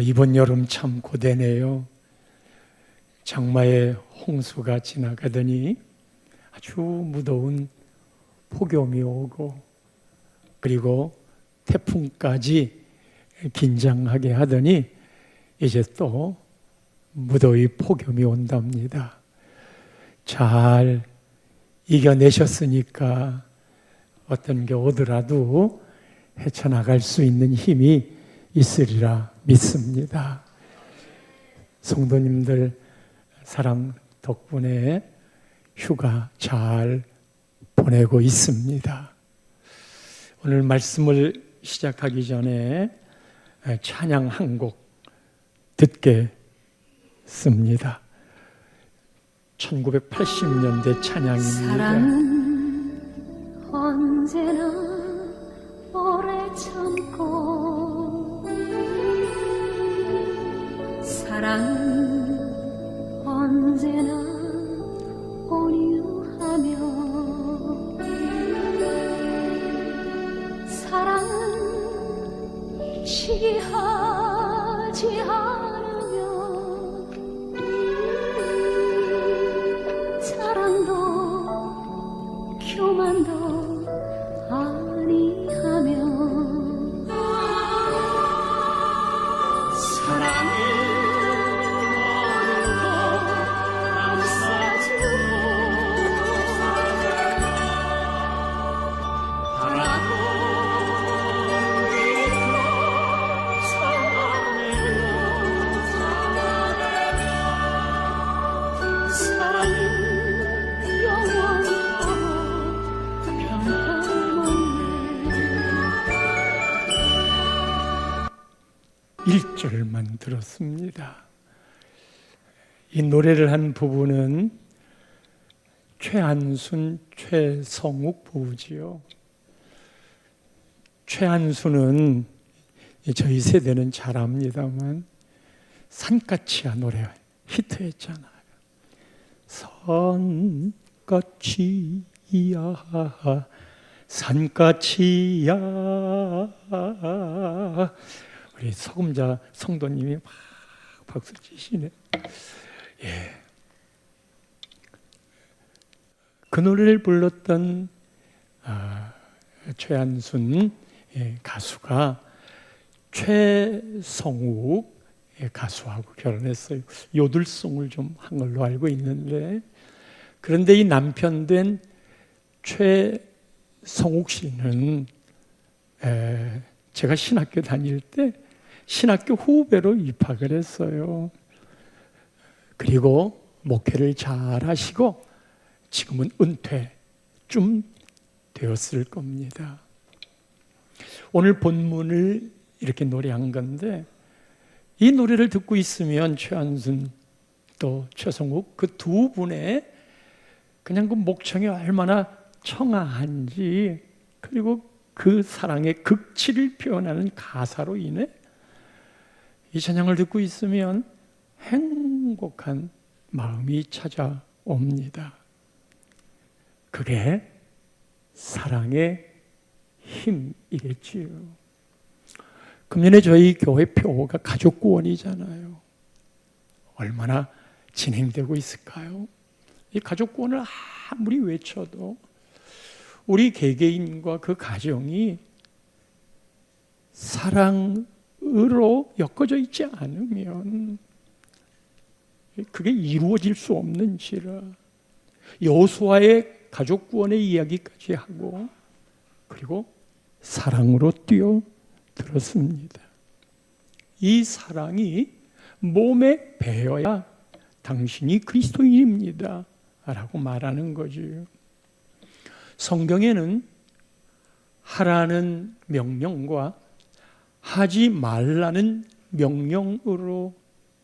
이번 여름 참 고되네요. 장마의 홍수가 지나가더니 아주 무더운 폭염이 오고, 그리고 태풍까지 긴장하게 하더니 이제 또 무더위 폭염이 온답니다. 잘 이겨내셨으니까 어떤 게 오더라도 헤쳐나갈 수 있는 힘이 있으리라 믿습니다. 성도님들 사랑 덕분에 휴가 잘 보내고 있습니다. 오늘 말씀을 시작하기 전에 찬양 한 곡 듣겠습니다. 1980년대 찬양입니다. 사랑은 언제나 오래 참고, 사랑은 언제나 온유하며, 사랑은 시기하지 않으며, 사랑도 교만도 아니하며, 사랑은 모든 것 감싸주고, 바라도 믿고 참아내며, 사랑은 영원하고 변함없네. 1절만 들었습니다. 이 노래를 한 부부는 최한순, 최성욱 부부지요. 최한순은 저희 세대는 잘 압니다만 산까치야 노래 히트했잖아요. 산까치야 산까치야. 우리 소금자 성도님이 막 박수 치시네. 예. 그 노래를 불렀던 최한순 가수가 최성욱 가수하고 결혼했어요. 요들송을 좀 한 걸로 알고 있는데, 그런데 이 남편 된 최성욱 씨는 제가 신학교 다닐 때 신학교 후배로 입학을 했어요. 그리고 목회를 잘 하시고 지금은 은퇴쯤 되었을 겁니다. 오늘 본문을 이렇게 노래한 건데, 이 노래를 듣고 있으면 최한순 또 최성욱 그 두 분의 그냥 그 목청이 얼마나 청아한지, 그리고 그 사랑의 극치를 표현하는 가사로 인해 이 찬양을 듣고 있으면 행복한 마음이 찾아옵니다. 그게 사랑의 힘이겠지요. 금년에 저희 교회 표가 가족 구원이잖아요. 얼마나 진행되고 있을까요? 이 가족 구원을 아무리 외쳐도 우리 개개인과 그 가정이 사랑으로 엮어져 있지 않으면 그게 이루어질 수 없는지라 여호수아의 가족 구원의 이야기까지 하고, 그리고 사랑으로 뛰어들었습니다. 이 사랑이 몸에 배어야 당신이 그리스도인입니다 라고 말하는 거죠. 성경에는 하라는 명령과 하지 말라는 명령으로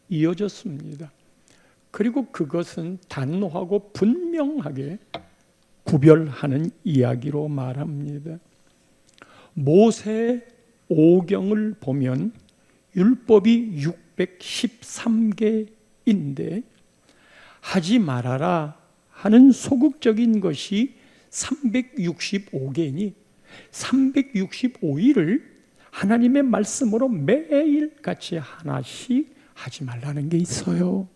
이어졌습니다. 그리고 그것은 단호하고 분명하게 구별하는 이야기로 말합니다. 모세 오경을 보면 율법이 613개인데 하지 말아라 하는 소극적인 것이 365개니 365일을 하나님의 말씀으로 매일 같이 하나씩 하지 말라는 게 있어요.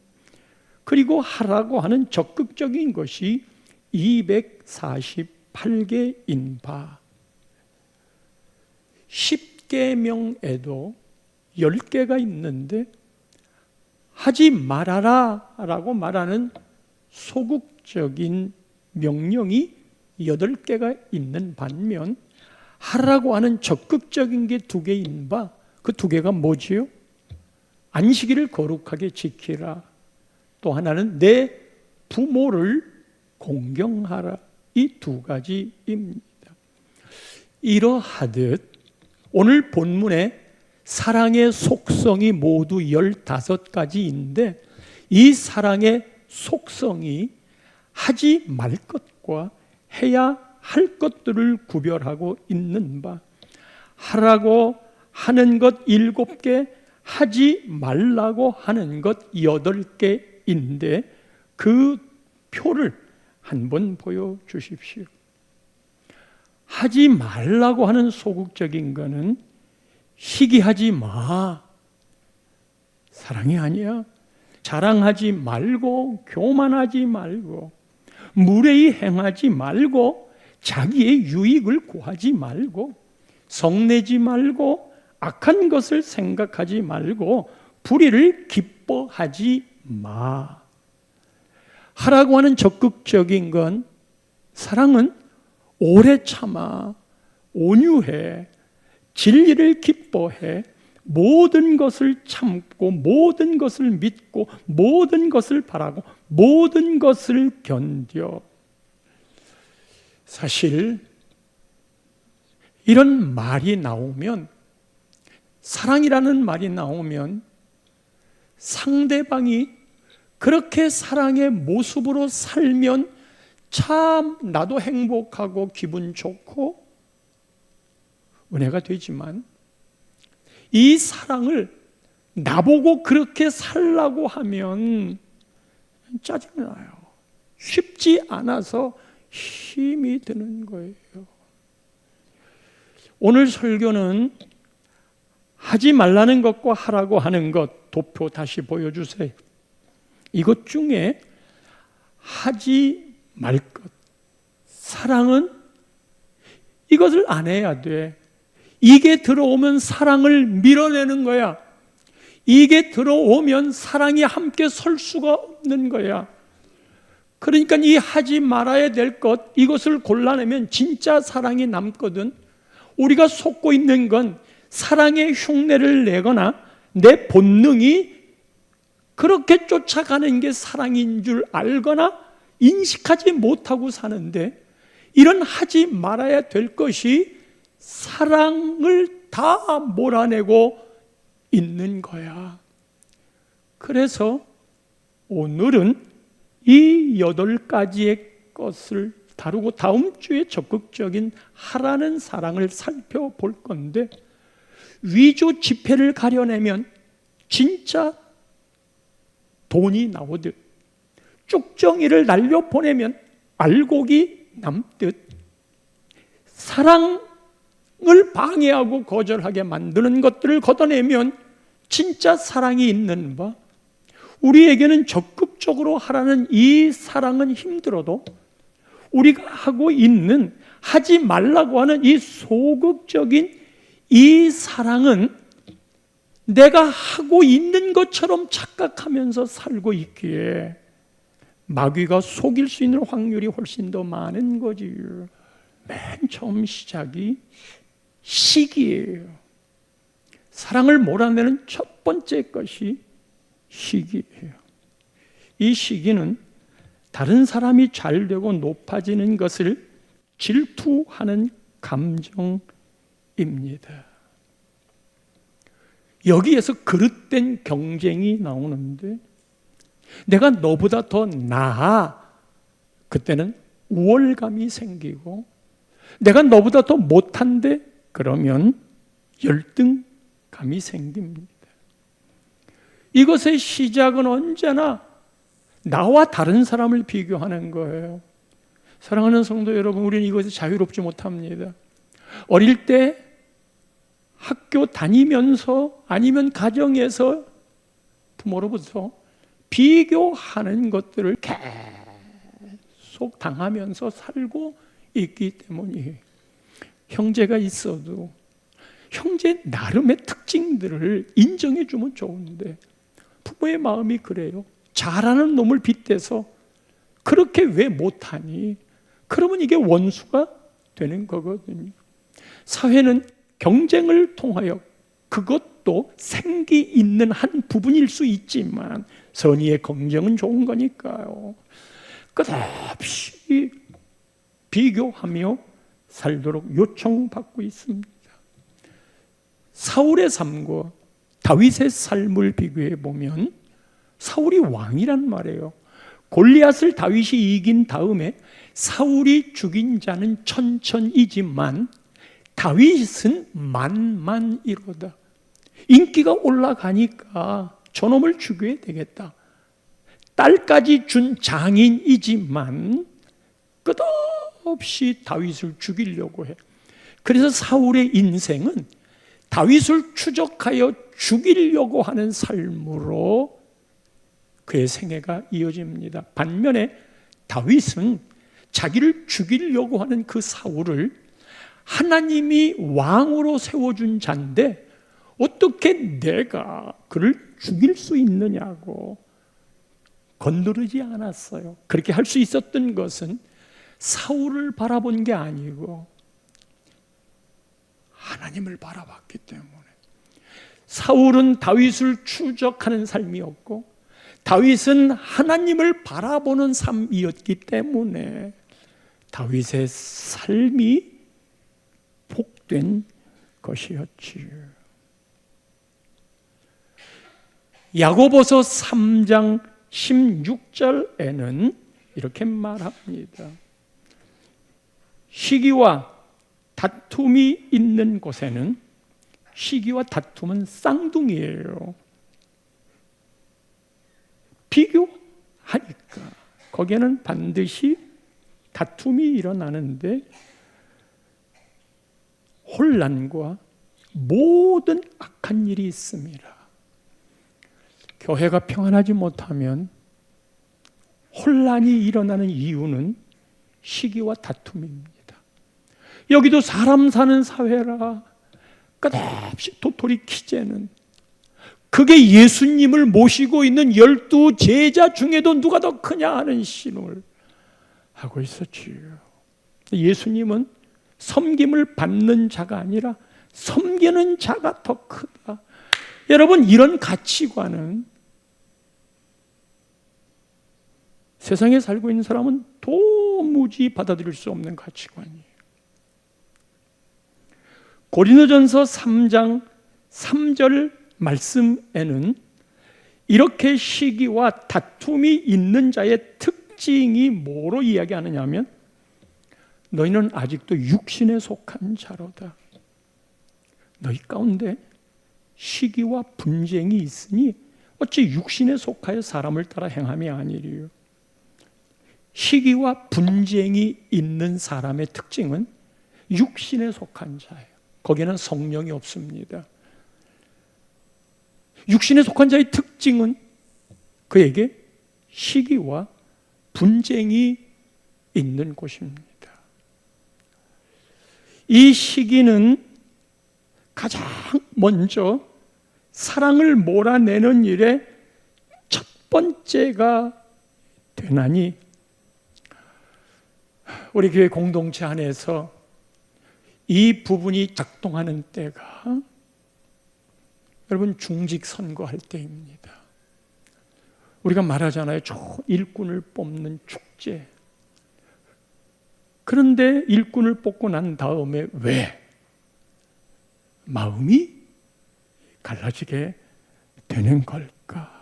그리고 하라고 하는 적극적인 것이 248개인 바, 10계명에도 10개가 있는데 하지 말아라 라고 말하는 소극적인 명령이 8개가 있는 반면 하라고 하는 적극적인 게 2개인 바, 그 2개가 뭐지요? 안식일을 거룩하게 지키라, 또 하나는 내 부모를 공경하라, 이 2가지입니다. 이러하듯 오늘 본문에 사랑의 속성이 모두 15가지인데 이 사랑의 속성이 하지 말 것과 해야 할 것들을 구별하고 있는 바, 하라고 하는 것 7개, 하지 말라고 하는 것 8개인데 그 표를 한번 보여주십시오. 하지 말라고 하는 소극적인 거는 시기하지 마, 사랑이 아니야. 자랑하지 말고, 교만하지 말고, 무례히 행하지 말고, 자기의 유익을 구하지 말고, 성내지 말고, 악한 것을 생각하지 말고, 불의를 기뻐하지 마. 하라고 하는 적극적인 건, 사랑은 오래 참아, 온유해, 진리를 기뻐해, 모든 것을 참고, 모든 것을 믿고, 모든 것을 바라고, 모든 것을 견뎌. 사실 이런 말이 나오면, 사랑이라는 말이 나오면 상대방이 그렇게 사랑의 모습으로 살면 참 나도 행복하고 기분 좋고 은혜가 되지만, 이 사랑을 나보고 그렇게 살라고 하면 짜증나요. 쉽지 않아서 힘이 드는 거예요. 오늘 설교는 하지 말라는 것과 하라고 하는 것, 도표 다시 보여주세요. 이것 중에 하지 말 것, 사랑은 이것을 안 해야 돼. 이게 들어오면 사랑을 밀어내는 거야. 이게 들어오면 사랑이 함께 설 수가 없는 거야. 그러니까 이 하지 말아야 될 것, 이것을 골라내면 진짜 사랑이 남거든. 우리가 속고 있는 건 사랑의 흉내를 내거나 내 본능이 그렇게 쫓아가는 게 사랑인 줄 알거나 인식하지 못하고 사는데, 이런 하지 말아야 될 것이 사랑을 다 몰아내고 있는 거야. 그래서 오늘은 이 8가지의 것을 다루고 다음 주에 적극적인 하라는 사랑을 살펴볼 건데, 위조 지폐를 가려내면 진짜 돈이 나오듯, 쭉정이를 날려보내면 알곡이 남듯, 사랑을 방해하고 거절하게 만드는 것들을 걷어내면 진짜 사랑이 있는 바, 우리에게는 적극적으로 하라는 이 사랑은 힘들어도 우리가 하고 있는, 하지 말라고 하는 이 소극적인 이 사랑은 내가 하고 있는 것처럼 착각하면서 살고 있기에 마귀가 속일 수 있는 확률이 훨씬 더 많은 거지. 맨 처음 시작이 시기예요. 사랑을 몰아내는 첫 번째 것이 시기예요. 이 시기는 다른 사람이 잘 되고 높아지는 것을 질투하는 감정입니다. 여기에서 그릇된 경쟁이 나오는데, 내가 너보다 더 나아, 그때는 우월감이 생기고, 내가 너보다 더 못한데, 그러면 열등감이 생깁니다. 이것의 시작은 언제나 나와 다른 사람을 비교하는 거예요. 사랑하는 성도 여러분, 우리는 이것에 자유롭지 못합니다. 어릴 때 학교 다니면서 아니면 가정에서 부모로부터 비교하는 것들을 계속 당하면서 살고 있기 때문이에요. 형제가 있어도 형제 나름의 특징들을 인정해 주면 좋은데 부모의 마음이 그래요. 잘하는 놈을 빗대서 그렇게 왜 못하니? 그러면 이게 원수가 되는 거거든요. 사회는 경쟁을 통하여 그것도 생기 있는 한 부분일 수 있지만 선의의 경쟁은 좋은 거니까요. 끝없이 비교하며 살도록 요청받고 있습니다. 사울의 삶과 다윗의 삶을 비교해 보면 사울이 왕이란 말이에요. 골리앗을 다윗이 이긴 다음에 사울이 죽인 자는 천천이지만 다윗은 만만이로다. 인기가 올라가니까 저놈을 죽여야 되겠다. 딸까지 준 장인이지만 끝없이 다윗을 죽이려고 해. 그래서 사울의 인생은 다윗을 추적하여 죽이려고 하는 삶으로 그의 생애가 이어집니다. 반면에 다윗은 자기를 죽이려고 하는 그 사울을 하나님이 왕으로 세워준 자인데 어떻게 내가 그를 죽일 수 있느냐고 건드리지 않았어요. 그렇게 할 수 있었던 것은 사울을 바라본 게 아니고 하나님을 바라봤기 때문에. 사울은 다윗을 추적하는 삶이었고 다윗은 하나님을 바라보는 삶이었기 때문에 다윗의 삶이 복된 것이었지요. 야고보서 3장 16절에는 이렇게 말합니다. 시기와 다툼이 있는 곳에는, 시기와 다툼은 쌍둥이에요. 비교하니까 거기에는 반드시 다툼이 일어나는데 혼란과 모든 악한 일이 있습니다. 교회가 평안하지 못하면 혼란이 일어나는 이유는 시기와 다툼입니다. 여기도 사람 사는 사회라 끝없이 도토리 키재는, 그게 예수님을 모시고 있는 12 제자 중에도 누가 더 크냐 하는 신을 하고 있었지요. 예수님은 섬김을 받는 자가 아니라 섬기는 자가 더 크다. 여러분, 이런 가치관은 세상에 살고 있는 사람은 도무지 받아들일 수 없는 가치관이에요. 고린도전서 3장 3절 말씀에는 이렇게 시기와 다툼이 있는 자의 특징이 뭐로 이야기하느냐 하면, 너희는 아직도 육신에 속한 자로다. 너희 가운데 시기와 분쟁이 있으니 어찌 육신에 속하여 사람을 따라 행함이 아니리요. 시기와 분쟁이 있는 사람의 특징은 육신에 속한 자예요. 거기에는 성령이 없습니다. 육신에 속한 자의 특징은 그에게 시기와 분쟁이 있는 곳입니다. 이 시기는 가장 먼저 사랑을 몰아내는 일의 첫 번째가 되나니, 우리 교회 공동체 안에서 이 부분이 작동하는 때가 여러분 중직 선거할 때입니다. 우리가 말하잖아요. 저 일꾼을 뽑는 축제. 그런데 일꾼을 뽑고 난 다음에 왜 마음이 갈라지게 되는 걸까?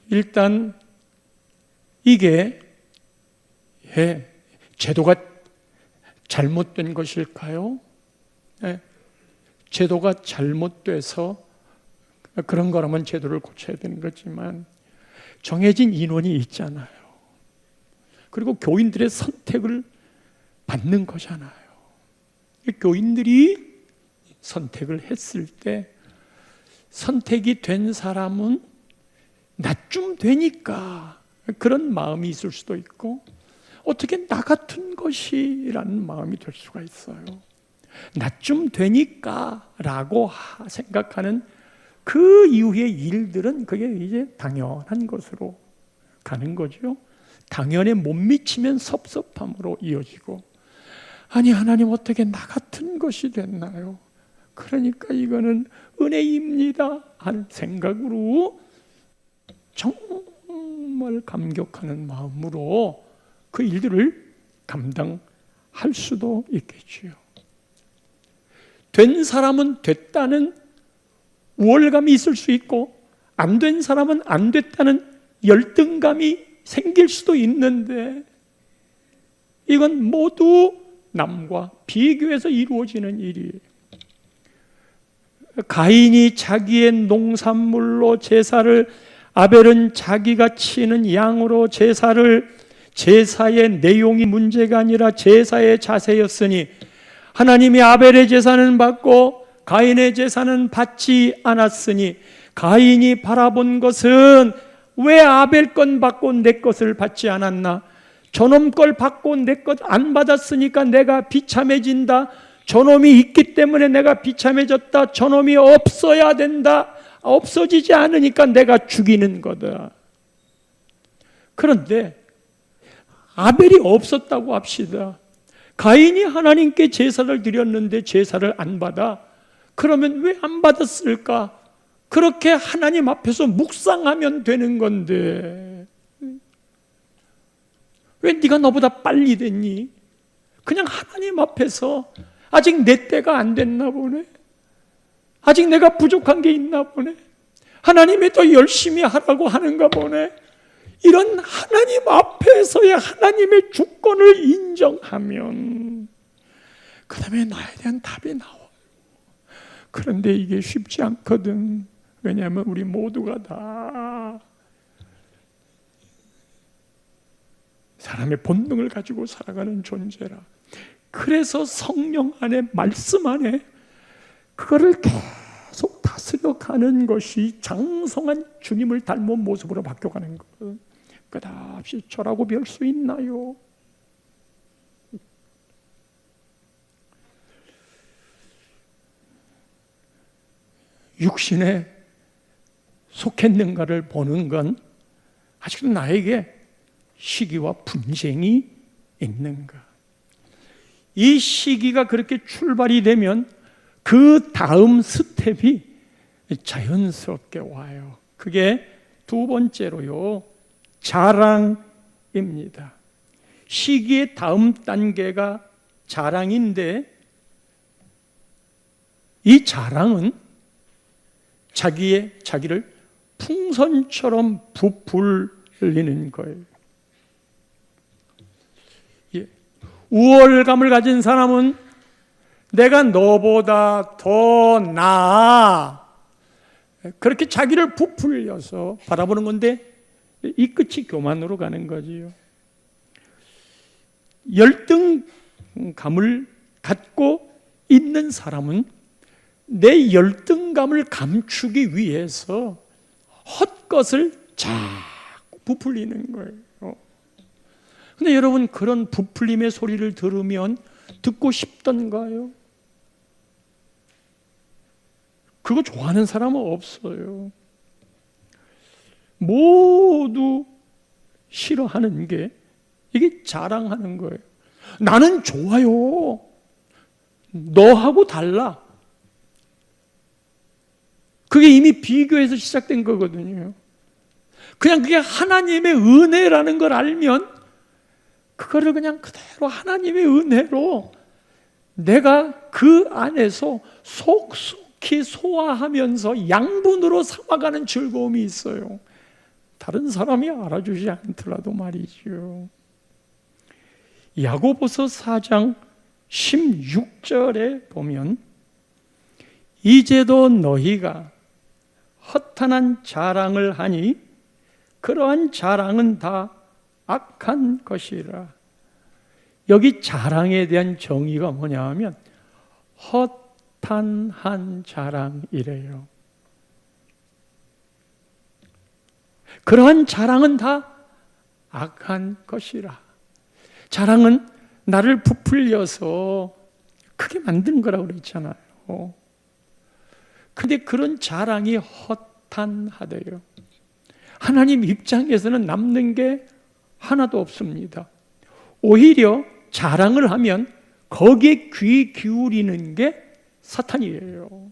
일단 이게 제도가 잘못된 것일까요? 제도가 잘못돼서 그런 거라면 제도를 고쳐야 되는 거지만 정해진 인원이 있잖아요. 그리고 교인들의 선택을 받는 거잖아요. 교인들이 선택을 했을 때 선택이 된 사람은 나쯤 되니까 그런 마음이 있을 수도 있고, 어떻게 나 같은 것이라는 마음이 될 수가 있어요. 나쯤 되니까 라고 생각하는 그 이후의 일들은 그게 이제 당연한 것으로 가는 거죠. 당연에 못 미치면 섭섭함으로 이어지고, 아니 하나님 어떻게 나 같은 것이 됐나요? 그러니까 이거는 은혜입니다 하는 생각으로 정말 감격하는 마음으로 그 일들을 감당할 수도 있겠지요. 된 사람은 됐다는 우월감이 있을 수 있고, 안 된 사람은 안 됐다는 열등감이 생길 수도 있는데, 이건 모두 남과 비교해서 이루어지는 일이에요. 가인이 자기의 농산물로 제사를, 아벨은 자기가 치는 양으로 제사의 내용이 문제가 아니라 제사의 자세였으니, 하나님이 아벨의 제사는 받고 가인의 제사는 받지 않았으니, 가인이 바라본 것은 왜 아벨 건 받고 내 것을 받지 않았나? 저놈 걸 받고 내 것 안 받았으니까 내가 비참해진다. 저놈이 있기 때문에 내가 비참해졌다. 저놈이 없어야 된다. 없어지지 않으니까 내가 죽이는 거다. 그런데 아벨이 없었다고 합시다. 가인이 하나님께 제사를 드렸는데 제사를 안 받아. 그러면 왜 안 받았을까? 그렇게 하나님 앞에서 묵상하면 되는 건데, 왜 네가 너보다 빨리 됐니? 그냥 하나님 앞에서 아직 내 때가 안 됐나 보네. 아직 내가 부족한 게 있나 보네. 하나님이 더 열심히 하라고 하는가 보네. 이런 하나님 앞에서의 하나님의 주권을 인정하면 그 다음에 나에 대한 답이 나와요. 그런데 이게 쉽지 않거든. 왜냐하면 우리 모두가 다 사람의 본능을 가지고 살아가는 존재라. 그래서 성령 안에, 말씀 안에 그거를 계속 다스려 가는 것이 장성한 주님을 닮은 모습으로 바뀌어가는 것. 끝없이 저라고 별 수 있나요? 육신에 속했는가를 보는 건 아직도 나에게 시기와 분쟁이 있는가. 이 시기가 그렇게 출발이 되면 그 다음 스텝이 자연스럽게 와요. 그게 두 번째로요, 자랑입니다. 시기의 다음 단계가 자랑인데, 이 자랑은 자기를 풍선처럼 부풀리는 거예요. 우월감을 가진 사람은 내가 너보다 더 나아, 그렇게 자기를 부풀려서 바라보는 건데, 이 끝이 교만으로 가는 거지요. 열등감을 갖고 있는 사람은 내 열등감을 감추기 위해서 헛것을 자꾸 부풀리는 거예요. 근데 여러분, 그런 부풀림의 소리를 들으면 듣고 싶던가요? 그거 좋아하는 사람은 없어요. 모두 싫어하는 게 이게 자랑하는 거예요. 나는 좋아요. 너하고 달라. 그게 이미 비교에서 시작된 거거든요. 그냥 그게 하나님의 은혜라는 걸 알면 그거를 그냥 그대로 하나님의 은혜로 내가 그 안에서 속속히 소화하면서 양분으로 삼아가는 즐거움이 있어요. 다른 사람이 알아주지 않더라도 말이죠. 야고보서 4장 16절에 보면, 이제도 너희가 허탄한 자랑을 하니 그러한 자랑은 다 악한 것이라. 여기 자랑에 대한 정의가 뭐냐 하면 허탄한 자랑이래요. 그러한 자랑은 다 악한 것이라. 자랑은 나를 부풀려서 크게 만든 거라고 그랬잖아요. 근데 그런 자랑이 허탄하대요. 하나님 입장에서는 남는 게 하나도 없습니다. 오히려 자랑을 하면 거기에 귀 기울이는 게 사탄이에요.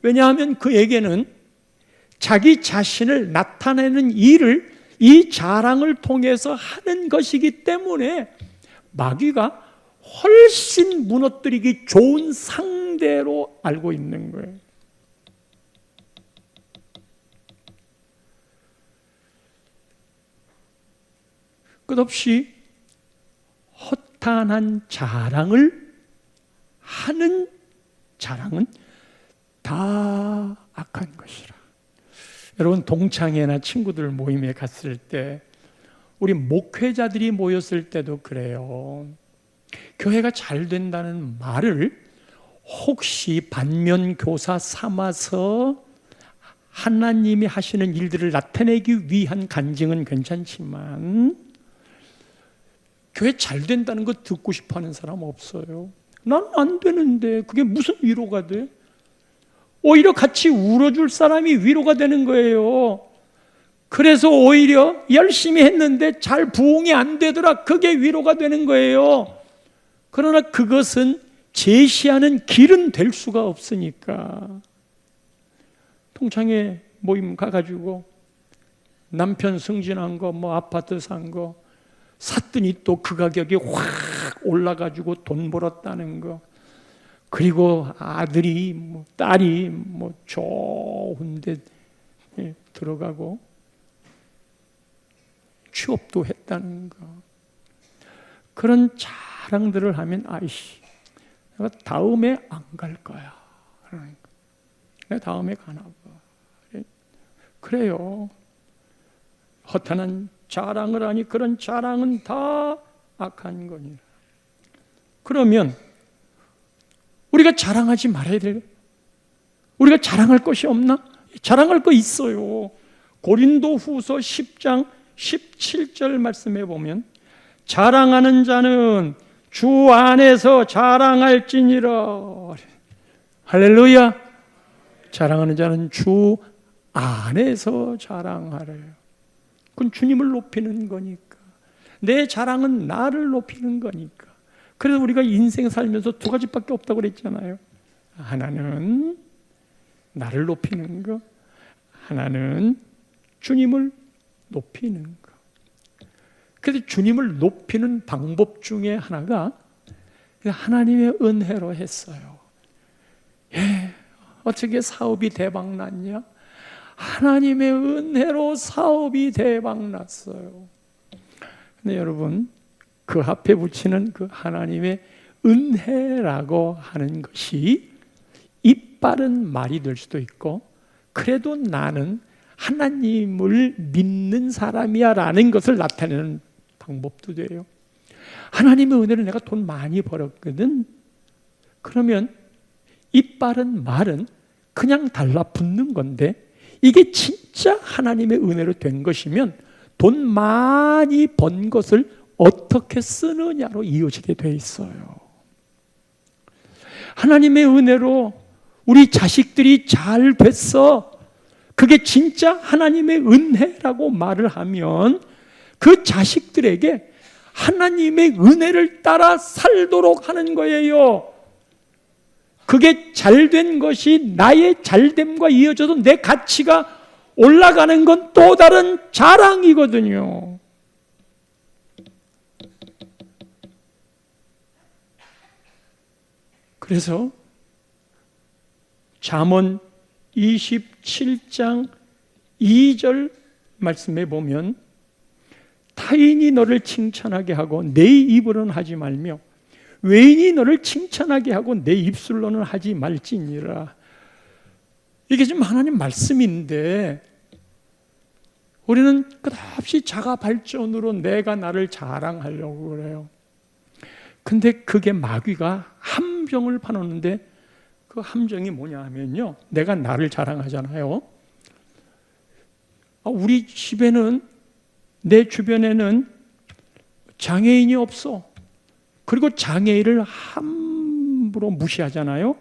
왜냐하면 그에게는 자기 자신을 나타내는 일을 이 자랑을 통해서 하는 것이기 때문에 마귀가 훨씬 무너뜨리기 좋은 상대로 알고 있는 거예요. 끝없이 허탄한 자랑을 하는 자랑은 다 악한 것이라. 여러분, 동창회나 친구들 모임에 갔을 때, 우리 목회자들이 모였을 때도 그래요. 교회가 잘 된다는 말을 혹시 반면교사 삼아서 하나님이 하시는 일들을 나타내기 위한 간증은 괜찮지만 교회 잘 된다는 거 듣고 싶어하는 사람 없어요. 난 안 되는데 그게 무슨 위로가 돼? 오히려 같이 울어줄 사람이 위로가 되는 거예요. 그래서 오히려 열심히 했는데 잘 부응이 안 되더라. 그게 위로가 되는 거예요. 그러나 그것은 제시하는 길은 될 수가 없으니까. 동창회 모임 가가지고 남편 승진한 거, 뭐 아파트 산 거 샀더니 또 그 가격이 확 올라가지고 돈 벌었다는 거, 그리고 아들이 뭐 딸이 뭐 좋은 데 들어가고 취업도 했다는 거, 그런 자랑들을 하면 아이씨, 내가 다음에 안 갈 거야. 그러니까 내가 다음에 가나 봐. 그래요. 허탄한 자랑을 하니 그런 자랑은 다 악한 거니라. 그러면 우리가 자랑하지 말아야 돼요. 우리가 자랑할 것이 없나? 자랑할 거 있어요. 고린도후서 10장 17절 말씀해 보면 자랑하는 자는 주 안에서 자랑할지니라. 할렐루야. 자랑하는 자는 주 안에서 자랑하래요. 그건 주님을 높이는 거니까. 내 자랑은 나를 높이는 거니까. 그래서 우리가 인생 살면서 두 가지밖에 없다고 그랬잖아요. 하나는 나를 높이는 거, 하나는 주님을 높이는 거. 그래서 주님을 높이는 방법 중에 하나가 하나님의 은혜로 했어요. 예, 어떻게 사업이 대박 났냐? 하나님의 은혜로 사업이 대박 났어요. 근데 여러분, 그 앞에 붙이는 그 하나님의 은혜라고 하는 것이 이빠른 말이 될 수도 있고, 그래도 나는 하나님을 믿는 사람이야 라는 것을 나타내는 방법도 돼요. 하나님의 은혜를 내가 돈 많이 벌었거든. 그러면 이빠른 말은 그냥 달라붙는 건데, 이게 진짜 하나님의 은혜로 된 것이면 돈 많이 번 것을 어떻게 쓰느냐로 이어지게 돼 있어요. 하나님의 은혜로 우리 자식들이 잘 됐어. 그게 진짜 하나님의 은혜라고 말을 하면 그 자식들에게 하나님의 은혜를 따라 살도록 하는 거예요. 그게 잘된 것이 나의 잘됨과 이어져서 내 가치가 올라가는 건 또 다른 자랑이거든요. 그래서 잠언 27장 2절 말씀에 보면 타인이 너를 칭찬하게 하고 내 입으로는 하지 말며 외인이 너를 칭찬하게 하고 내 입술로는 하지 말지니라. 이게 지금 하나님 말씀인데 우리는 끝없이 자가 발전으로 내가 나를 자랑하려고 그래요. 근데 그게 마귀가 함정을 파놓는데 그 함정이 뭐냐 하면요, 내가 나를 자랑하잖아요. 우리 집에는, 내 주변에는 장애인이 없어. 그리고 장애인을 함부로 무시하잖아요.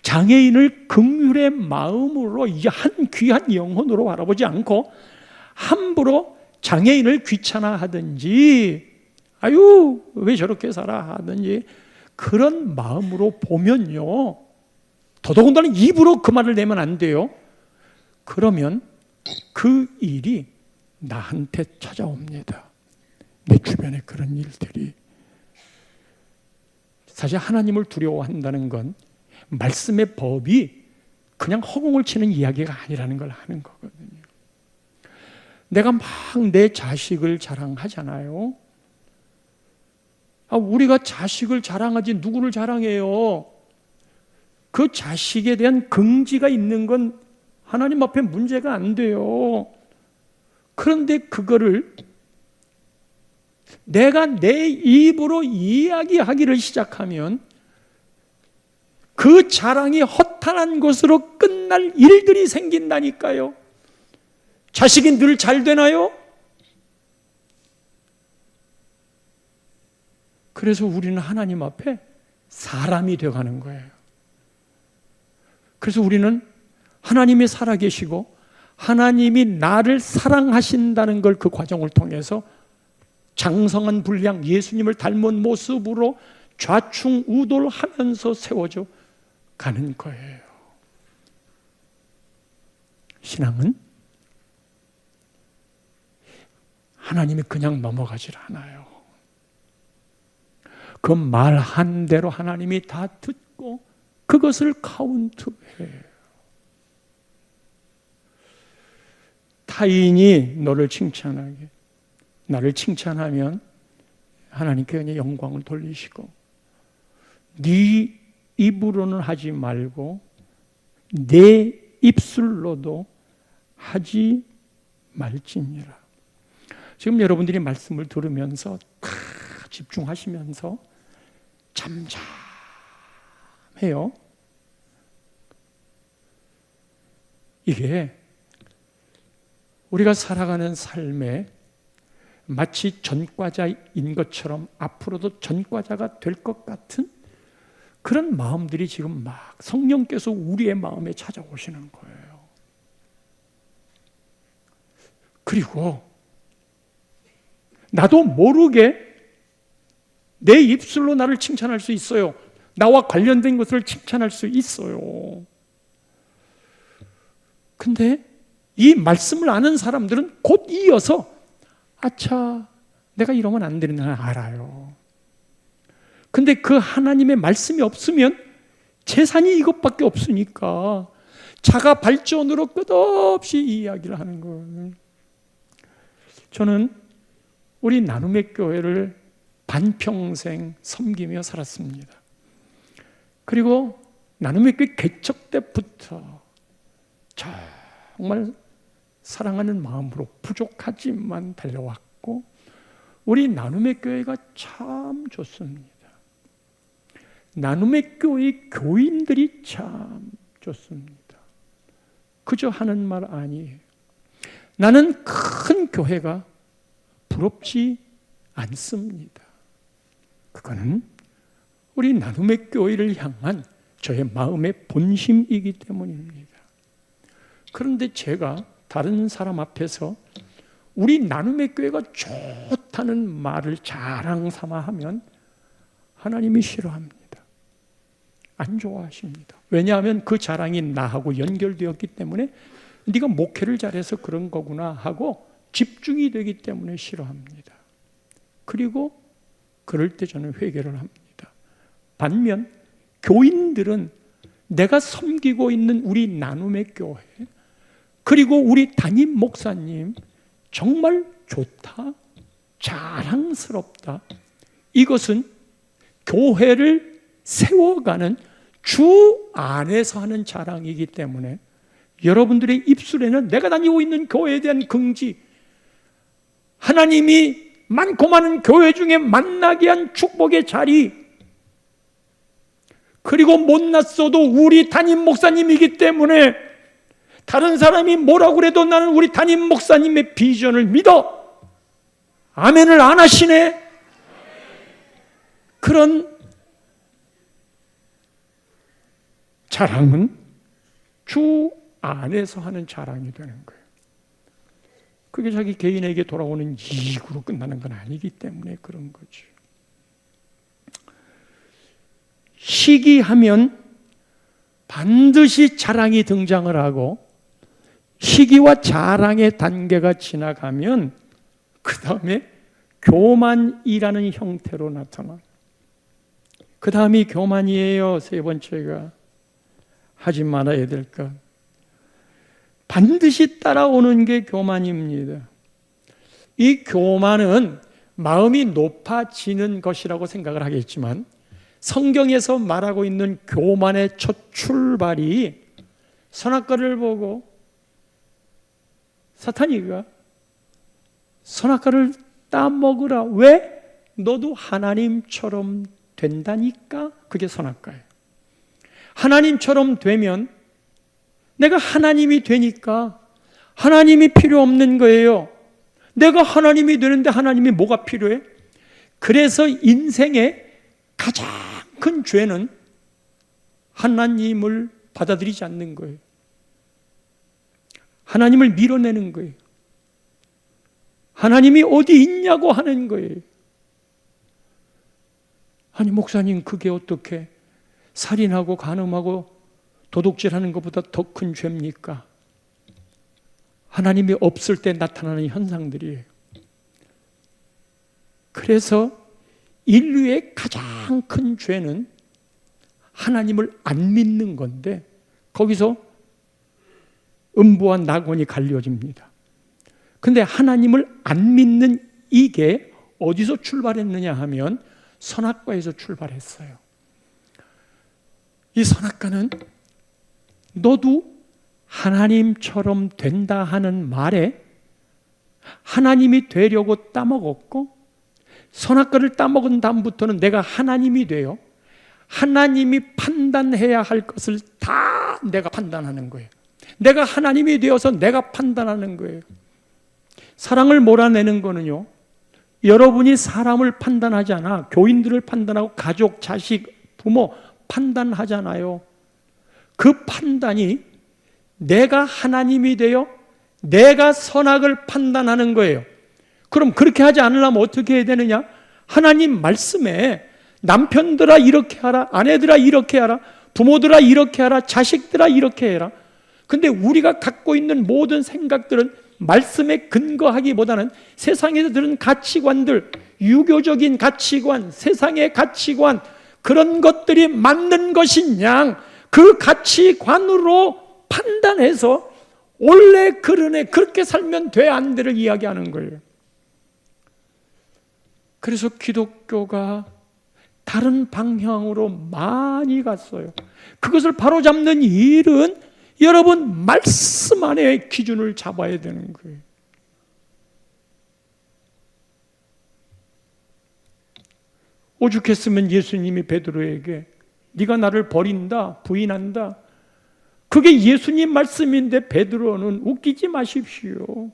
장애인을 긍휼의 마음으로, 이제 한 귀한 영혼으로 바라보지 않고 함부로 장애인을 귀찮아하든지, 아유 왜 저렇게 살아 하든지 그런 마음으로 보면요, 더더군다나 입으로 그 말을 내면 안 돼요. 그러면 그 일이 나한테 찾아옵니다. 내 주변에 그런 일들이. 사실 하나님을 두려워한다는 건 말씀의 법이 그냥 허공을 치는 이야기가 아니라는 걸 하는 거거든요. 내가 막 내 자식을 자랑하잖아요. 우리가 자식을 자랑하지 누구를 자랑해요? 그 자식에 대한 긍지가 있는 건 하나님 앞에 문제가 안 돼요. 그런데 그거를 내가 내 입으로 이야기하기를 시작하면 그 자랑이 허탄한 것으로 끝날 일들이 생긴다니까요. 자식이 늘 잘 되나요? 그래서 우리는 하나님 앞에 사람이 되어가는 거예요. 그래서 우리는 하나님이 살아계시고 하나님이 나를 사랑하신다는 걸 그 과정을 통해서 장성한 분량, 예수님을 닮은 모습으로 좌충우돌하면서 세워져 가는 거예요. 신앙은 하나님이 그냥 넘어가질 않아요. 그 말한 대로 하나님이 다 듣고 그것을 카운트해요. 타인이 너를 칭찬하게, 나를 칭찬하면 하나님께 그냥 영광을 돌리시고, 네 입으로는 하지 말고 내 입술로도 하지 말지니라. 지금 여러분들이 말씀을 들으면서 다 집중하시면서 잠잠해요. 이게 우리가 살아가는 삶에 마치 전과자인 것처럼 앞으로도 전과자가 될 것 같은 그런 마음들이 지금 막 성령께서 우리의 마음에 찾아오시는 거예요. 그리고 나도 모르게 내 입술로 나를 칭찬할 수 있어요. 나와 관련된 것을 칭찬할 수 있어요. 근데 이 말씀을 아는 사람들은 곧 이어서 아차, 내가 이러면 안 되는 걸 알아요. 근데 그 하나님의 말씀이 없으면 재산이 이것밖에 없으니까 자가 발전으로 끝없이 이야기를 하는 거예요. 저는 우리 나눔의 교회를 반평생 섬기며 살았습니다. 그리고 나눔의 교회 개척 때부터 정말 사랑하는 마음으로 부족하지만 달려왔고, 우리 나눔의 교회가 참 좋습니다. 나눔의 교회 교인들이 참 좋습니다. 그저 하는 말 아니에요. 나는 큰 교회가 부럽지 않습니다. 그거는 우리 나눔의 교회를 향한 저의 마음의 본심이기 때문입니다. 그런데 제가 다른 사람 앞에서 우리 나눔의 교회가 좋다는 말을 자랑 삼아 하면 하나님이 싫어합니다. 안 좋아하십니다. 왜냐하면 그 자랑이 나하고 연결되었기 때문에 네가 목회를 잘해서 그런 거구나 하고 집중이 되기 때문에 싫어합니다. 그리고 그럴 때 저는 회개를 합니다. 반면 교인들은 내가 섬기고 있는 우리 나눔의 교회, 그리고 우리 담임 목사님 정말 좋다, 자랑스럽다, 이것은 교회를 세워가는 주 안에서 하는 자랑이기 때문에 여러분들의 입술에는 내가 다니고 있는 교회에 대한 긍지, 하나님이 많고 많은 교회 중에 만나게 한 축복의 자리, 그리고 못났어도 우리 담임 목사님이기 때문에 다른 사람이 뭐라고 그래도 나는 우리 담임 목사님의 비전을 믿어. 아멘을 안 하시네. 그런 자랑은 주 안에서 하는 자랑이 되는 거예요. 그게 자기 개인에게 돌아오는 이익으로 끝나는 건 아니기 때문에 그런 거죠. 시기하면 반드시 자랑이 등장을 하고, 시기와 자랑의 단계가 지나가면 그 다음에 교만이라는 형태로 나타나. 그 다음이 교만이에요. 세 번째가 하지 말아야 될 것. 반드시 따라오는 게 교만입니다. 이 교만은 마음이 높아지는 것이라고 생각을 하겠지만, 성경에서 말하고 있는 교만의 첫 출발이 선악과를 보고 사탄이가 선악과를 따먹으라. 왜? 너도 하나님처럼 된다니까. 그게 선악과예요. 하나님처럼 되면, 내가 하나님이 되니까 하나님이 필요 없는 거예요. 내가 하나님이 되는데 하나님이 뭐가 필요해? 그래서 인생의 가장 큰 죄는 하나님을 받아들이지 않는 거예요. 하나님을 밀어내는 거예요. 하나님이 어디 있냐고 하는 거예요. 아니 목사님, 그게 어떻게 살인하고 간음하고 도둑질하는 것보다 더 큰 죄입니까? 하나님이 없을 때 나타나는 현상들이에요. 그래서 인류의 가장 큰 죄는 하나님을 안 믿는 건데, 거기서 음부와 낙원이 갈려집니다. 근데 하나님을 안 믿는 이게 어디서 출발했느냐 하면 선악과에서 출발했어요. 이 선악과는 너도 하나님처럼 된다 하는 말에 하나님이 되려고 따먹었고, 선악과를 따먹은 다음부터는 내가 하나님이 돼요. 하나님이 판단해야 할 것을 다 내가 판단하는 거예요. 내가 하나님이 되어서 내가 판단하는 거예요. 사랑을 몰아내는 거는요, 여러분이 사람을 판단하잖아. 교인들을 판단하고 가족, 자식, 부모 판단하잖아요. 그 판단이 내가 하나님이 되어 내가 선악을 판단하는 거예요. 그럼 그렇게 하지 않으려면 어떻게 해야 되느냐? 하나님 말씀에 남편들아 이렇게 하라, 아내들아 이렇게 하라, 부모들아 이렇게 하라, 자식들아 이렇게 해라. 근데 우리가 갖고 있는 모든 생각들은 말씀에 근거하기보다는 세상에서 들은 가치관들, 유교적인 가치관, 세상의 가치관, 그런 것들이 맞는 것이냐, 그 가치관으로 판단해서 원래 그러네, 그렇게 살면 돼, 안 돼를 이야기하는 거예요. 그래서 기독교가 다른 방향으로 많이 갔어요. 그것을 바로잡는 일은 여러분 말씀 안에 기준을 잡아야 되는 거예요. 오죽했으면 예수님이 베드로에게 네가 나를 버린다, 부인한다. 그게 예수님 말씀인데 베드로는 웃기지 마십시오.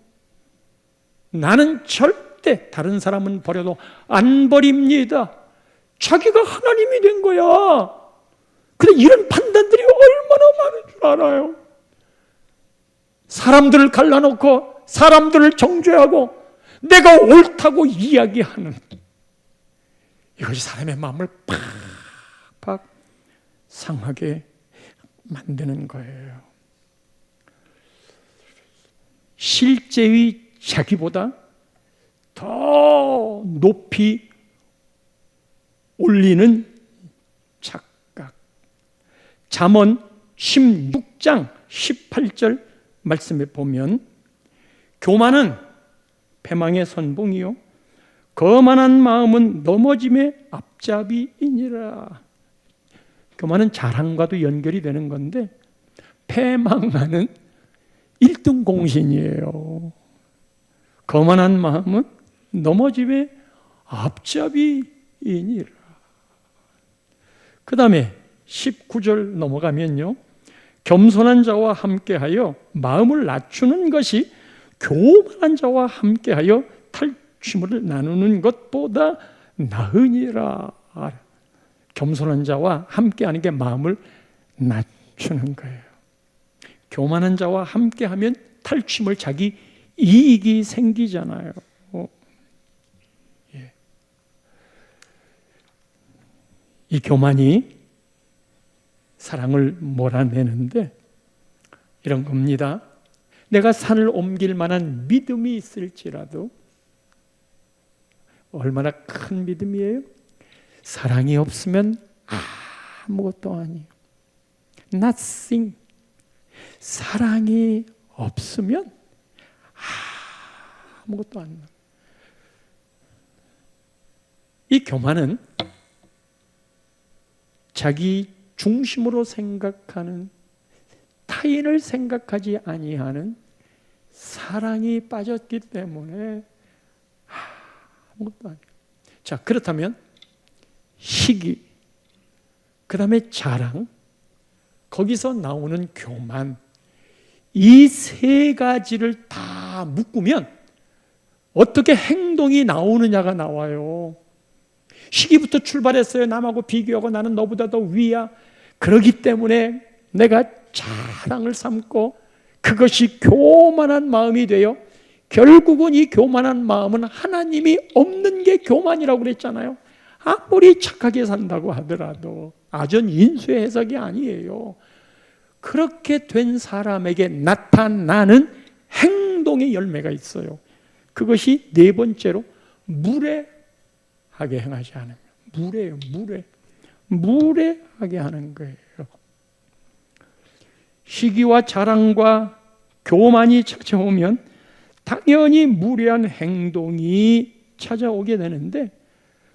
나는 절대 다른 사람은 버려도 안 버립니다. 자기가 하나님이 된 거야. 근데 이런 판단들이 얼마나 많은 줄 알아요. 사람들을 갈라놓고 사람들을 정죄하고 내가 옳다고 이야기하는, 이것이 사람의 마음을 팍팍 상하게 만드는 거예요. 실제의 자기보다 더 높이 올리는 착각. 잠언 16장 18절 말씀에 보면 교만은 패망의 선봉이요 거만한 마음은 넘어짐의 앞잡이이니라. 교만은 자랑과도 연결이 되는 건데 패망하는 1등 공신이에요. 거만한 마음은 넘어짐의 앞잡이이니라. 그 다음에 19절 넘어가면요, 겸손한 자와 함께하여 마음을 낮추는 것이 교만한 자와 함께하여 탈취물을 나누는 것보다 나으니라. 겸손한 자와 함께하는 게 마음을 낮추는 거예요. 교만한 자와 함께하면 탈취물, 자기 이익이 생기잖아요. 이 교만이 사랑을 몰아내는데 이런 겁니다. 내가 산을 옮길 만한 믿음이 있을지라도, 얼마나 큰 믿음이에요? 사랑이 없으면 아무것도 아니에요. Nothing. 사랑이 없으면 아무것도 안 나요. 이 교만은 자기 중심으로 생각하는, 타인을 생각하지 아니하는 사랑이 빠졌기 때문에 아무것도 아니에요. 자, 그렇다면 시기, 그 다음에 자랑, 거기서 나오는 교만, 이 세 가지를 다 묶으면 어떻게 행동이 나오느냐가 나와요. 시기부터 출발했어요. 남하고 비교하고 나는 너보다 더 위야. 그러기 때문에 내가 자랑을 삼고 그것이 교만한 마음이 되어, 결국은 이 교만한 마음은 하나님이 없는 게 교만이라고 그랬잖아요. 아무리 착하게 산다고 하더라도 아전 인수의 해석이 아니에요. 그렇게 된 사람에게 나타나는 행동의 열매가 있어요. 그것이 네 번째로 무례하게 행하지 않으면, 무례예요. 무례하게 하는 거예요. 시기와 자랑과 교만이 찾아오면 당연히 무례한 행동이 찾아오게 되는데,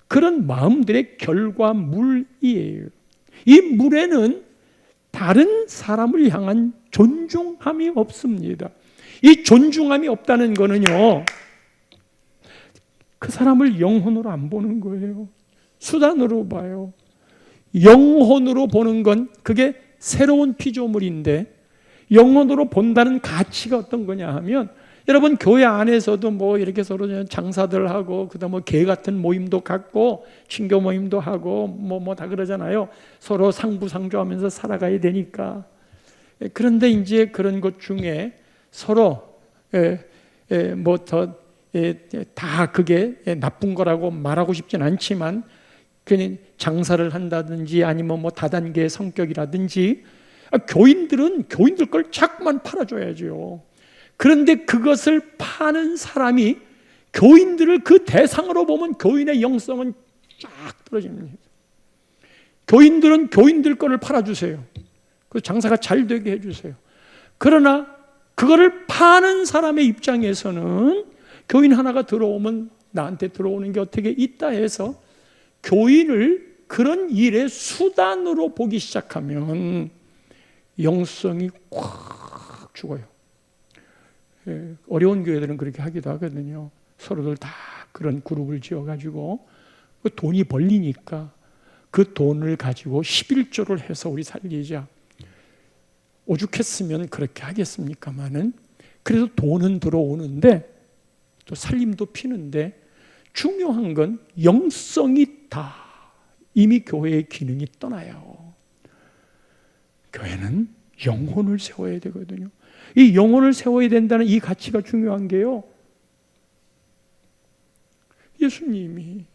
그런 마음들의 결과물이에요. 이 무례는 다른 사람을 향한 존중함이 없습니다. 이 존중함이 없다는 거는요, 그 사람을 영혼으로 안 보는 거예요. 수단으로 봐요. 영혼으로 보는 건 그게 새로운 피조물인데, 영혼으로 본다는 가치가 어떤 거냐 하면, 여러분 교회 안에서도 뭐 이렇게 서로 장사들 하고, 그다음 뭐 개 같은 모임도 갖고, 친교 모임도 하고, 뭐 다 그러잖아요. 서로 상부상조하면서 살아가야 되니까. 그런데 이제 그런 것 중에 서로 뭐 더 다 그게 나쁜 거라고 말하고 싶진 않지만, 그냥 장사를 한다든지 아니면 뭐 다단계의 성격이라든지, 교인들은 교인들 걸 자꾸만 팔아줘야죠. 그런데 그것을 파는 사람이 교인들을 그 대상으로 보면 교인의 영성은 쫙 떨어집니다. 교인들은 교인들 거를 팔아주세요. 그 장사가 잘 되게 해주세요. 그러나 그거를 파는 사람의 입장에서는 교인 하나가 들어오면 나한테 들어오는 게 어떻게 있다 해서 교인을 그런 일의 수단으로 보기 시작하면 영성이 꽉 죽어요. 어려운 교회들은 그렇게 하기도 하거든요. 서로들 다 그런 그룹을 지어가지고 돈이 벌리니까 그 돈을 가지고 11조를 해서 우리 살리자. 오죽했으면 그렇게 하겠습니까마는, 그래도 돈은 들어오는데 또 살림도 피는데, 중요한 건 영성이 다 이미 교회의 기능이 떠나요. 교회는 영혼을 세워야 되거든요. 이 영혼을 세워야 된다는 이 가치가 중요한 게요, 예수님이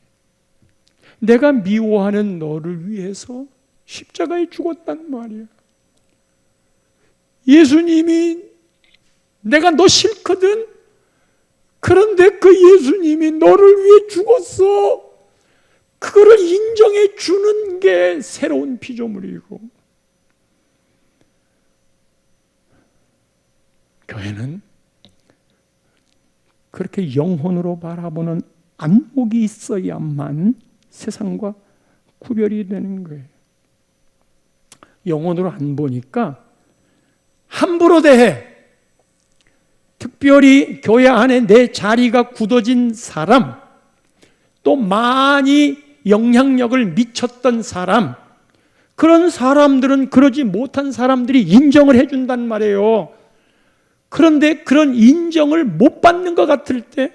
내가 미워하는 너를 위해서 십자가에 죽었단 말이야. 예수님이 내가 너 싫거든? 그런데 그 예수님이 너를 위해 죽었어. 그거를 인정해 주는 게 새로운 피조물이고, 교회는 그렇게 영혼으로 바라보는 안목이 있어야만 세상과 구별이 되는 거예요. 영혼으로 안 보니까 함부로 대해. 특별히 교회 안에 내 자리가 굳어진 사람, 또 많이 영향력을 미쳤던 사람, 그런 사람들은 그러지 못한 사람들이 인정을 해준단 말이에요. 그런데 그런 인정을 못 받는 것 같을 때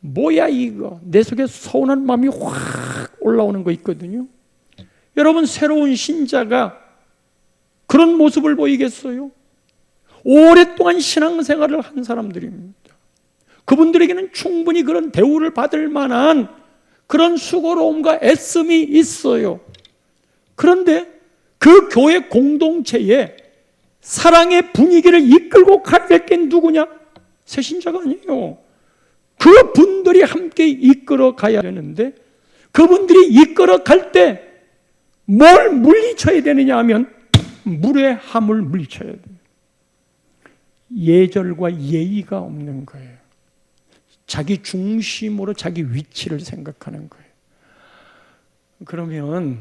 뭐야 이거, 내 속에 서운한 마음이 확 올라오는 거 있거든요. 여러분, 새로운 신자가 그런 모습을 보이겠어요? 오랫동안 신앙생활을 한 사람들입니다. 그분들에게는 충분히 그런 대우를 받을 만한 그런 수고로움과 애씀이 있어요. 그런데 그 교회 공동체에 사랑의 분위기를 이끌고 가야 될 게 누구냐? 새신자가 아니에요. 그 분들이 함께 이끌어 가야 되는데, 그분들이 이끌어 갈 때 뭘 물리쳐야 되느냐 하면 무례함을 물리쳐야 돼요. 예절과 예의가 없는 거예요. 자기 중심으로 자기 위치를 생각하는 거예요. 그러면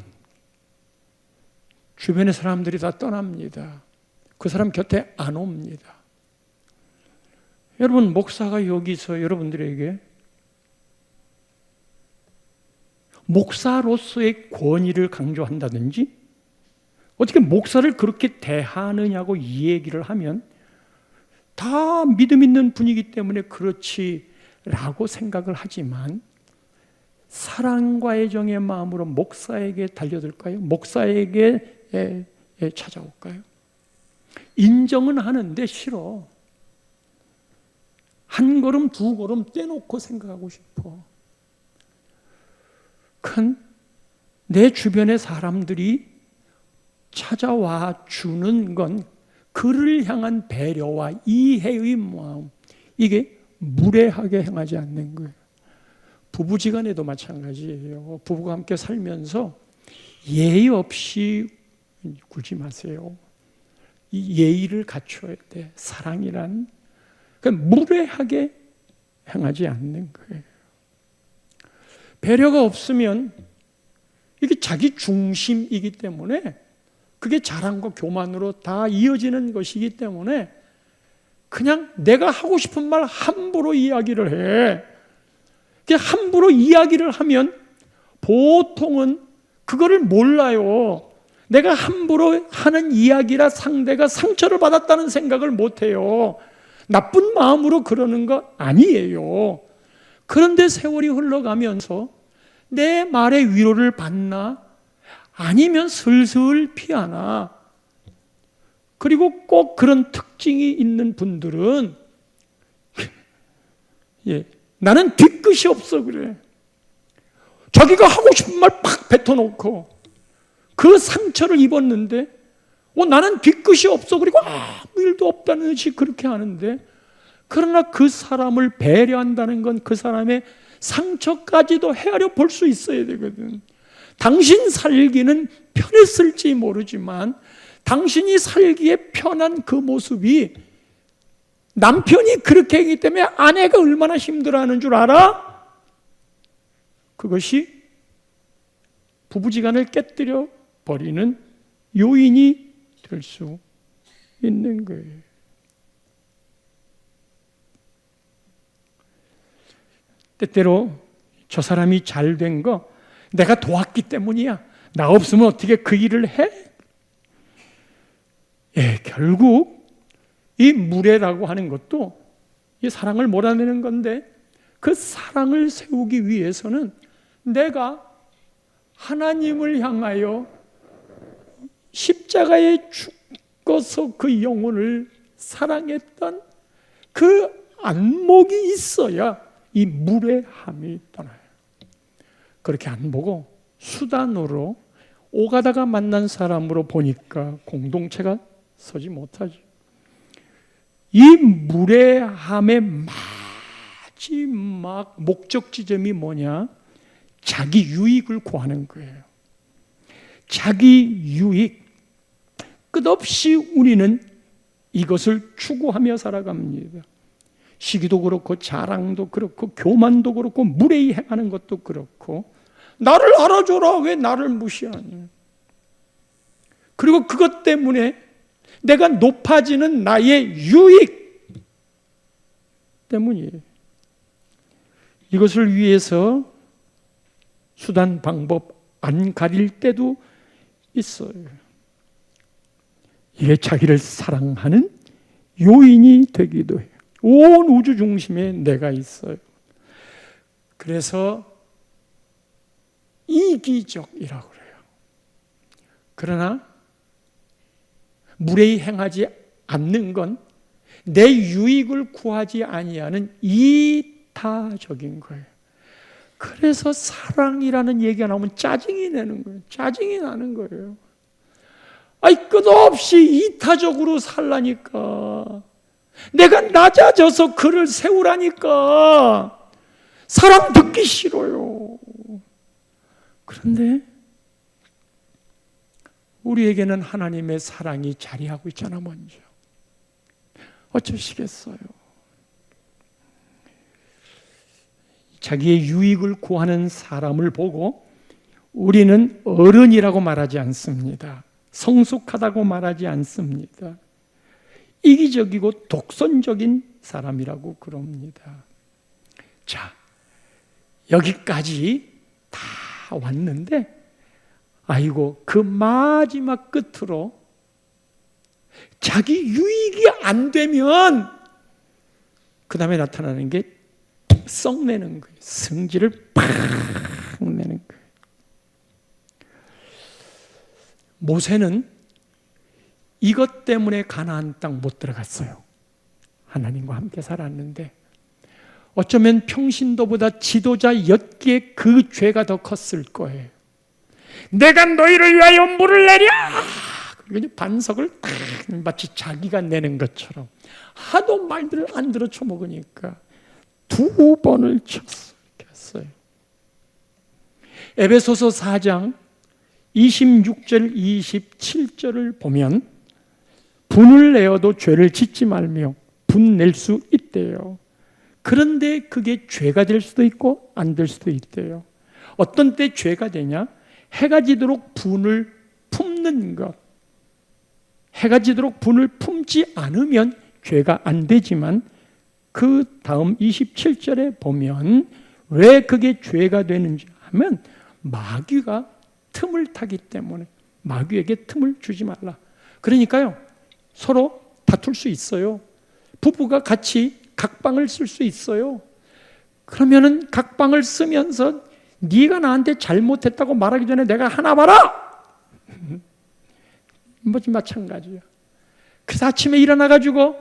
주변의 사람들이 다 떠납니다. 그 사람 곁에 안 옵니다. 여러분, 목사가 여기서 여러분들에게 목사로서의 권위를 강조한다든지 어떻게 목사를 그렇게 대하느냐고 이 얘기를 하면 다 믿음 있는 분위기 때문에 그렇지라고 생각을 하지만, 사랑과 애정의 마음으로 목사에게 달려들까요? 목사에게 찾아올까요? 인정은 하는데 싫어. 한 걸음 두 걸음 떼놓고 생각하고 싶어. 내 주변의 사람들이 찾아와 주는 건 그를 향한 배려와 이해의 마음, 이게 무례하게 행하지 않는 거예요. 부부지간에도 마찬가지예요. 부부가 함께 살면서 예의 없이 굴지 마세요. 이 예의를 갖춰야 돼. 사랑이란 무례하게 행하지 않는 거예요. 배려가 없으면 이게 자기 중심이기 때문에, 그게 자랑과 교만으로 다 이어지는 것이기 때문에 그냥 내가 하고 싶은 말 함부로 이야기를 해. 함부로 이야기를 하면 보통은 그거를 몰라요. 내가 함부로 하는 이야기라 상대가 상처를 받았다는 생각을 못해요. 나쁜 마음으로 그러는 거 아니에요. 그런데 세월이 흘러가면서 내 말의 위로를 받나? 아니면 슬슬 피하나? 그리고 꼭 그런 특징이 있는 분들은 나는 뒤끝이 없어 그래. 자기가 하고 싶은 말 팍 뱉어놓고 그 상처를 입었는데 나는 뒤끝이 없어, 그리고 아무 일도 없다는 듯이 그렇게 하는데, 그러나 그 사람을 배려한다는 건 그 사람의 상처까지도 헤아려 볼 수 있어야 되거든. 당신 살기는 편했을지 모르지만 당신이 살기에 편한 그 모습이 남편이 그렇게 하기 때문에 아내가 얼마나 힘들어하는 줄 알아? 그것이 부부지간을 깨뜨려 버리는 요인이 될 수 있는 거예요. 때때로 저 사람이 잘 된 거 내가 도왔기 때문이야. 나 없으면 어떻게 그 일을 해? 결국 이 무례라고 하는 것도 이 사랑을 몰아내는 건데, 그 사랑을 세우기 위해서는 내가 하나님을 향하여 십자가에 죽어서 그 영혼을 사랑했던 그 안목이 있어야 이 무례함이 떠나요. 그렇게 안 보고 수단으로 오가다가 만난 사람으로 보니까 공동체가 서지 못하죠. 이 무례함의 마지막 목적 지점이 뭐냐? 자기 유익을 구하는 거예요. 자기 유익. 끝없이 우리는 이것을 추구하며 살아갑니다. 시기도 그렇고 자랑도 그렇고 교만도 그렇고 무례히 행하는 것도 그렇고, 나를 알아줘라, 왜 나를 무시하냐. 그리고 그것 때문에 내가 높아지는 나의 유익, 때문이에요. 이것을 위해서 수단, 방법 안 가릴 때도 있어요. 이게 자기를 사랑하는 요인이 되기도 해요. 온 우주 중심에 내가 있어요. 그래서 이기적이라고 그래요. 그러나 무례히 행하지 않는 건 내 유익을 구하지 아니하는 이타적인 거예요. 그래서 사랑이라는 얘기가 나오면 짜증이 나는 거예요. 짜증이 나는 거예요. 끝없이 이타적으로 살라니까. 내가 낮아져서 그를 세우라니까. 사랑 듣기 싫어요. 그런데 우리에게는 하나님의 사랑이 자리하고 있잖아, 먼저. 어쩌시겠어요? 자기의 유익을 구하는 사람을 보고 우리는 어른이라고 말하지 않습니다. 성숙하다고 말하지 않습니다. 이기적이고 독선적인 사람이라고 그럽니다. 자, 여기까지 다 왔는데, 아이고, 그 마지막 끝으로 자기 유익이 안 되면 그 다음에 나타나는 게 썩내는 거예요. 성질을 팍 내는 거예요. 모세는 이것 때문에 가나안 땅 못 들어갔어요. 하나님과 함께 살았는데 어쩌면 평신도보다 지도자였기에 그 죄가 더 컸을 거예요. 내가 너희를 위하여 물을 내랴! 반석을 딱 마치 자기가 내는 것처럼 하도 말들을 안 들어 쳐먹으니까 2번을 쳤어요. 에베소서 4장 26절 27절을 보면 분을 내어도 죄를 짓지 말며 분낼 수 있대요. 그런데 그게 죄가 될 수도 있고 안 될 수도 있대요. 어떤 때 죄가 되냐? 해가 지도록 분을 품는 것. 해가 지도록 분을 품지 않으면 죄가 안 되지만 그 다음 27절에 보면 왜 그게 죄가 되는지 하면 마귀가 틈을 타기 때문에 마귀에게 틈을 주지 말라. 그러니까요, 서로 다툴 수 있어요. 부부가 같이 각방을 쓸 수 있어요. 그러면은 각방을 쓰면서 네가 나한테 잘못했다고 말하기 전에 내가 하나 봐라! 뭐지 마찬가지야. 그래서 아침에 일어나가지고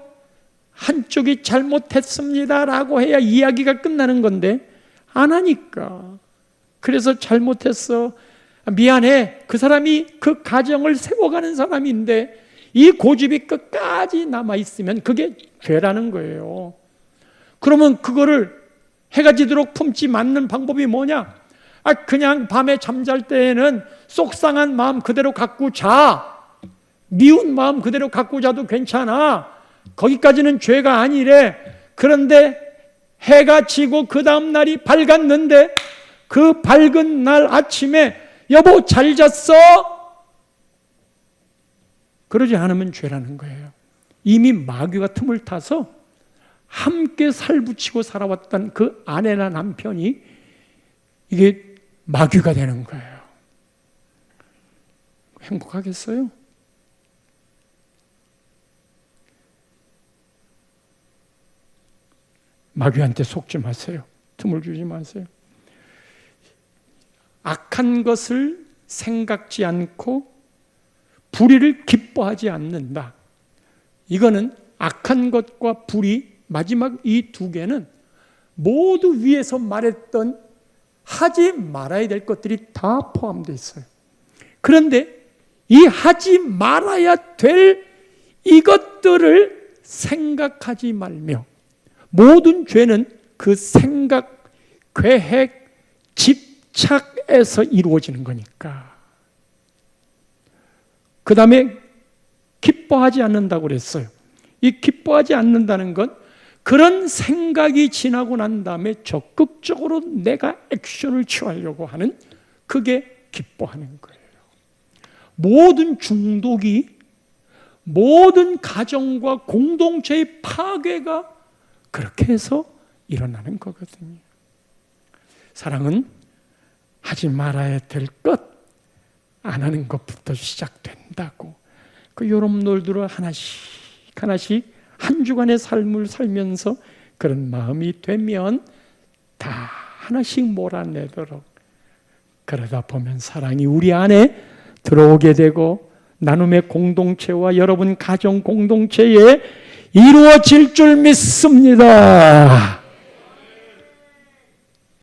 한쪽이 잘못했습니다라고 해야 이야기가 끝나는 건데 안 하니까. 그래서 잘못했어. 미안해. 그 사람이 그 가정을 세워가는 사람인데 이 고집이 끝까지 남아있으면 그게 죄라는 거예요. 그러면 그거를 해가 지도록 품지 않는 방법이 뭐냐? 그냥 밤에 잠잘 때에는 속상한 마음 그대로 갖고 자. 미운 마음 그대로 갖고 자도 괜찮아. 거기까지는 죄가 아니래. 그런데 해가 지고 그 다음 날이 밝았는데 그 밝은 날 아침에 여보 잘 잤어? 그러지 않으면 죄라는 거예요. 이미 마귀가 틈을 타서 함께 살붙이고 살아왔던 그 아내나 남편이 이게 마귀가 되는 거예요. 행복하겠어요? 마귀한테 속지 마세요. 틈을 주지 마세요. 악한 것을 생각지 않고 불의를 기뻐하지 않는다. 이거는 악한 것과 불의, 마지막 이 두 개는 모두 위에서 말했던 하지 말아야 될 것들이 다 포함되어 있어요. 그런데 이 하지 말아야 될 이것들을 생각하지 말며 모든 죄는 그 생각, 계획, 집착에서 이루어지는 거니까. 그 다음에 기뻐하지 않는다고 그랬어요. 이 기뻐하지 않는다는 건 그런 생각이 지나고 난 다음에 적극적으로 내가 액션을 취하려고 하는 그게 기뻐하는 거예요. 모든 중독이 모든 가정과 공동체의 파괴가 그렇게 해서 일어나는 거거든요. 사랑은 하지 말아야 될 것 안 하는 것부터 시작된다고. 그 여러분들도 하나씩 한 주간의 삶을 살면서 그런 마음이 되면 다 하나씩 몰아내도록, 그러다 보면 사랑이 우리 안에 들어오게 되고 나눔의 공동체와 여러분 가정 공동체에 이루어질 줄 믿습니다.